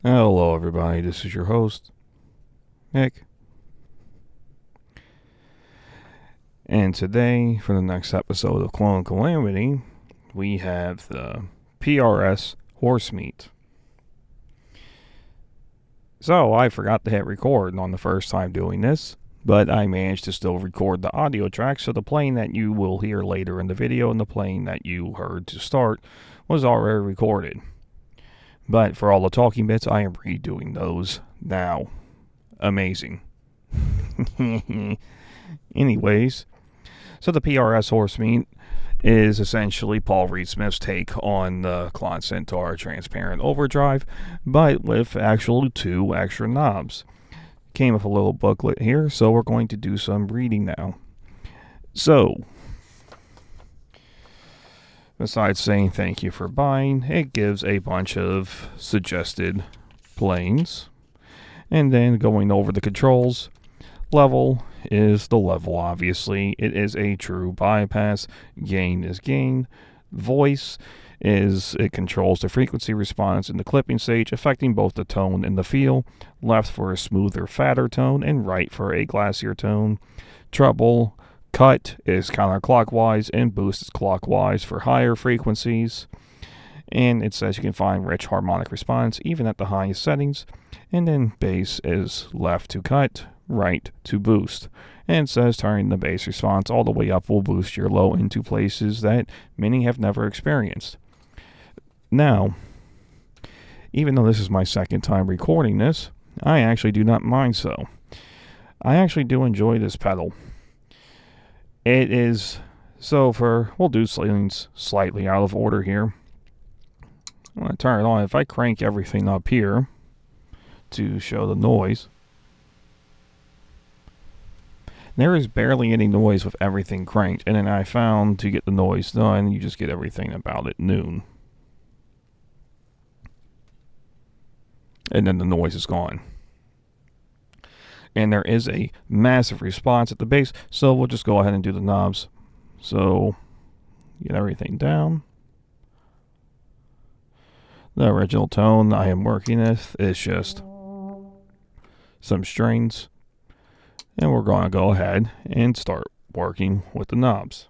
Hello everybody, this is your host, Nick. And today, for the next episode of Klone Calamity, we have the PRS Horsemeat. So, I forgot to hit record on the first time doing this, but I managed to still record the audio track, so the playing that you will hear later in the video and the playing that you heard to start was already recorded. But for all the talking bits, I am redoing those now. Amazing. Anyways, so the PRS Horsemeat is essentially Paul Reed Smith's take on the Klon Centaur transparent overdrive, but with actually 2 extra knobs. Came with a little booklet here, so we're going to do some reading now. So, besides saying thank you for buying, it gives a bunch of suggested planes. And then going over the controls, level is the level, obviously. It is a true bypass. Gain is gain. Voice is it controls the frequency response in the clipping stage, affecting both the tone and the feel. Left for a smoother, fatter tone, and right for a glassier tone. Treble, cut is counterclockwise and boost is clockwise for higher frequencies. And it says you can find rich harmonic response even at the highest settings. And then bass is left to cut, right to boost. And it says turning the bass response all the way up will boost your low into places that many have never experienced. Now, even though this is my second time recording this, I actually do not mind so. I actually do enjoy this pedal. It is, we'll do things slightly out of order here. I'm going to turn it on. If I crank everything up here to show the noise, there is barely any noise with everything cranked. And then I found to get the noise done, you just get everything about at noon. And then the noise is gone. And there is a massive response at the bass, so we'll just go ahead and do the knobs. So, get everything down. The original tone I am working with is just some strings. And we're going to go ahead and start working with the knobs.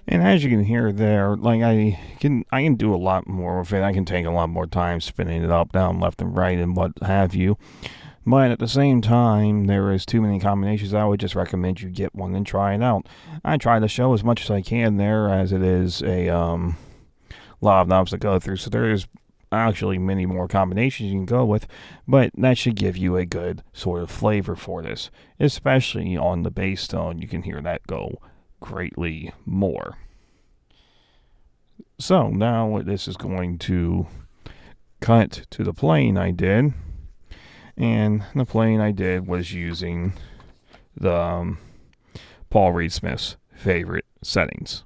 As you can hear there, like I can do a lot more with it. I can take a lot more time spinning it up, down, left, and right, and what have you. But at the same time, there is too many combinations. I would just recommend you get one and try it out. I try to show as much as I can there, as it is a lot of knobs to go through. So there is actually many more combinations you can go with, but that should give you a good sort of flavor for this, especially on the bass tone. You can hear that go greatly more. So now this is going to cut to the playing I did, and the playing I did was using the Paul Reed Smith's favorite settings.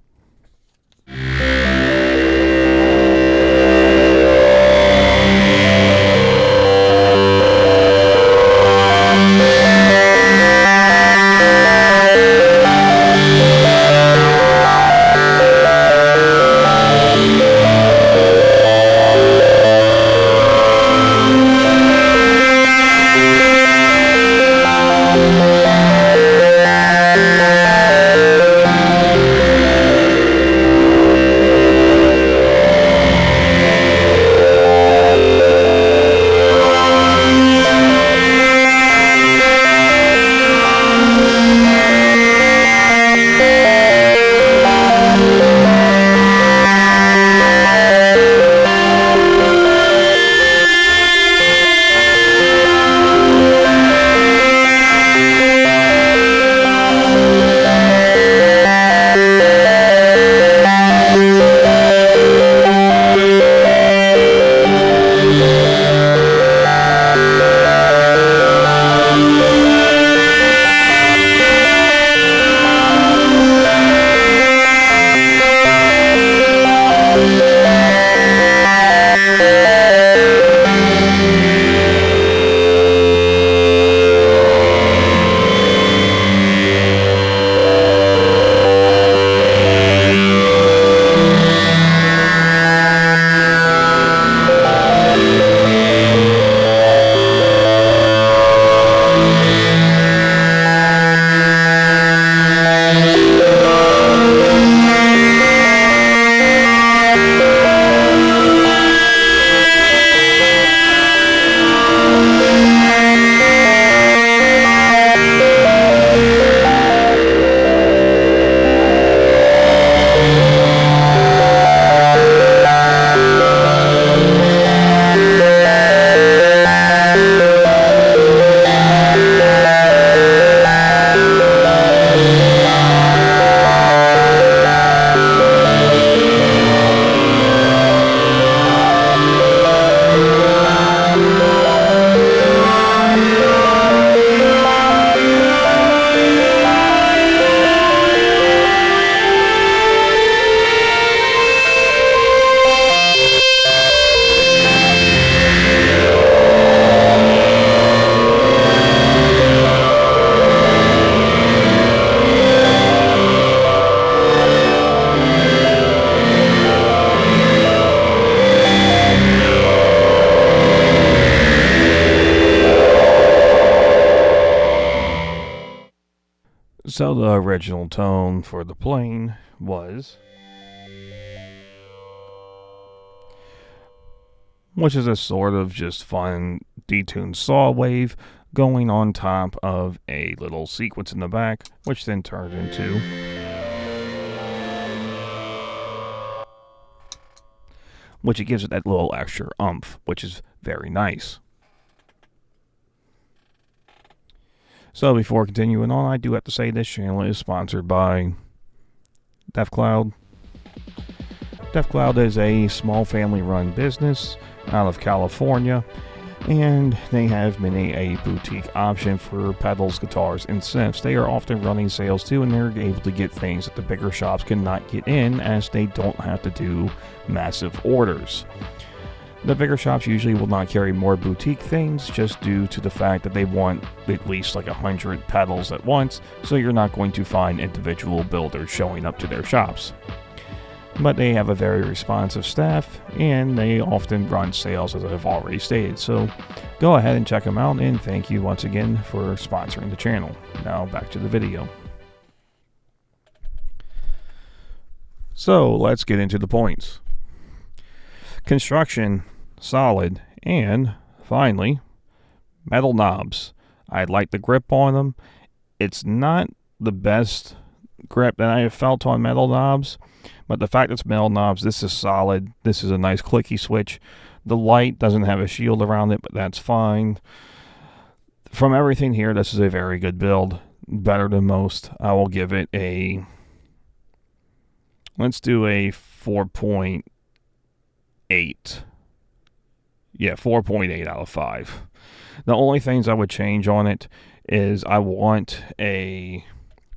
So the original tone for the plane was, which is a sort of just fun detuned saw wave going on top of a little sequence in the back, which then turned into which it gives it that little extra oomph, which is very nice. So before continuing on, I do have to say this channel is sponsored by DefCloud. DefCloud is a small family-run business out of California, and they have many a boutique option for pedals, guitars, and synths. They are often running sales too, and they're able to get things that the bigger shops cannot get in, as they don't have to do massive orders. The bigger shops usually will not carry more boutique things, just due to the fact that they want at least like 100 pedals at once, so you're not going to find individual builders showing up to their shops. But they have a very responsive staff, and they often run sales, as I've already stated. So go ahead and check them out, and thank you once again for sponsoring the channel. Now back to the video. So let's get into the points. Construction, solid, and finally, metal knobs. I like the grip on them. It's not the best grip that I have felt on metal knobs, but the fact it's metal knobs, this is solid. This is a nice clicky switch. The light doesn't have a shield around it, but that's fine. From everything here, this is a very good build. Better than most. I will give it a, let's do a 4.8. Yeah, 4.8 out of 5. The only things I would change on it is I want a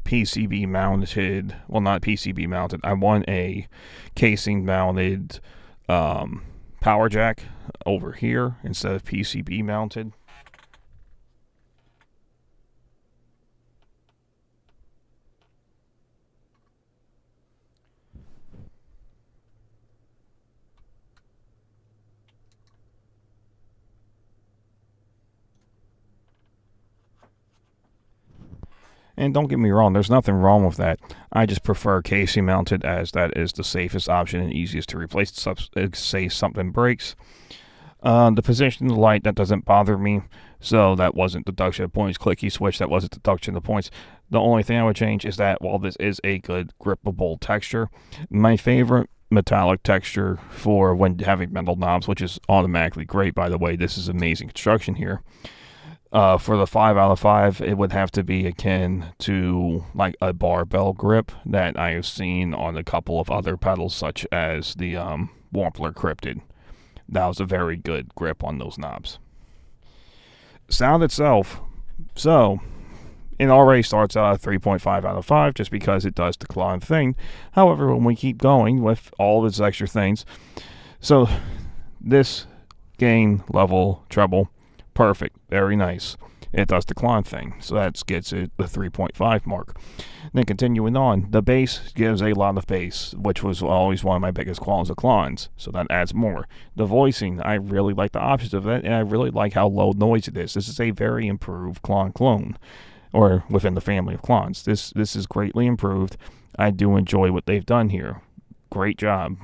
PCB mounted, well, not PCB mounted, I want a casing mounted power jack over here instead of PCB mounted. And don't get me wrong, there's nothing wrong with that. I just prefer casing mounted, as that is the safest option and easiest to replace, say something breaks. The position of the light, that doesn't bother me. So that wasn't deduction of points. Clicky switch, that wasn't deduction of points. The only thing I would change is that while this is a good grippable texture, my favorite metallic texture for when having metal knobs, which is automatically great, by the way, this is amazing construction here. For the 5 out of 5, it would have to be akin to like a barbell grip that I have seen on a couple of other pedals, such as the Wampler Cryptid. That was a very good grip on those knobs. Sound itself, so it already starts out at 3.5 out of 5, just because it does the Klon thing. However, when we keep going with all of its extra things, so this gain level treble, perfect, very nice. It does the Klon thing, so that gets it the 3.5 mark. Then continuing on, the bass gives a lot of bass, which was always one of my biggest qualms of Klons, so that adds more. The voicing, I really like the options of it, and I really like how low noise it is. This is a very improved Klon clone, or within the family of Klons. This is greatly improved. I do enjoy what they've done here. Great job.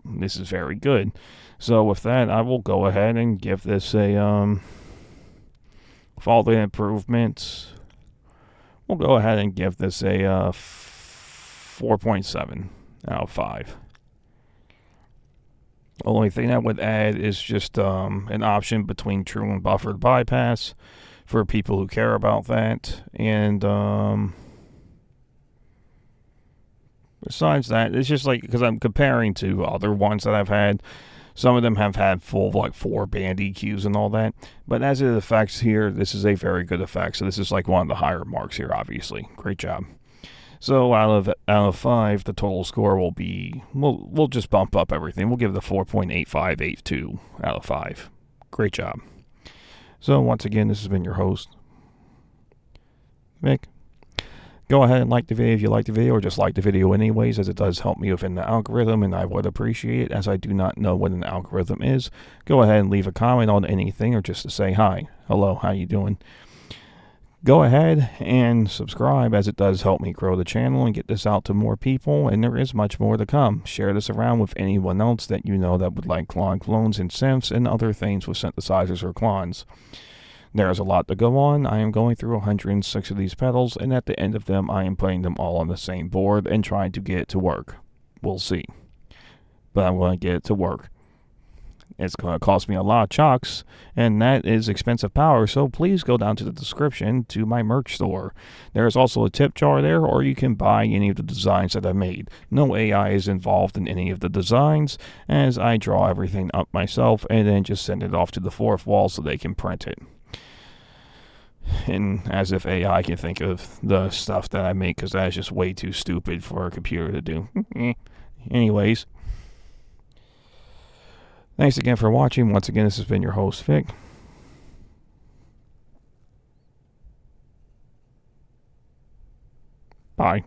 This is very good. So with that, I will go ahead and give this a with all the improvements, we'll go ahead and give this a 4.7 out of 5. Only thing I would add is just an option between true and buffered bypass for people who care about that. And besides that, it's just like, because I'm comparing to other ones that I've had. Some of them have had full, like, 4 band EQs and all that. But as it affects here, this is a very good effect. So this is like one of the higher marks here, obviously. Great job. So out of 5, the total score will be, we'll just bump up everything. We'll give it a 4.8582 out of 5. Great job. So once again, this has been your host, Mick. Go ahead and like the video if you like the video, or just like the video anyways, as it does help me within the algorithm, and I would appreciate it, as I do not know what an algorithm is. Go ahead and leave a comment on anything, or just to say hi, hello, how you doing. go ahead and subscribe, as it does help me grow the channel and get this out to more people, and there is much more to come. Share this around with anyone else that you know that would like clones and synths and other things with synthesizers or clones. There's a lot to go on. I am going through 106 of these pedals, and at the end of them I am putting them all on the same board and trying to get it to work. We'll see. But I'm going to get it to work. It's going to cost me a lot of chocks, and that is expensive power, so please go down to the description to my merch store. There is also a tip jar there, or you can buy any of the designs that I made. No AI is involved in any of the designs, as I draw everything up myself and then just send it off to the fourth wall so they can print it. And as if AI can think of the stuff that I make, because that is just way too stupid for a computer to do. Anyways. Thanks again for watching. Once again, this has been your host, Vic. Bye.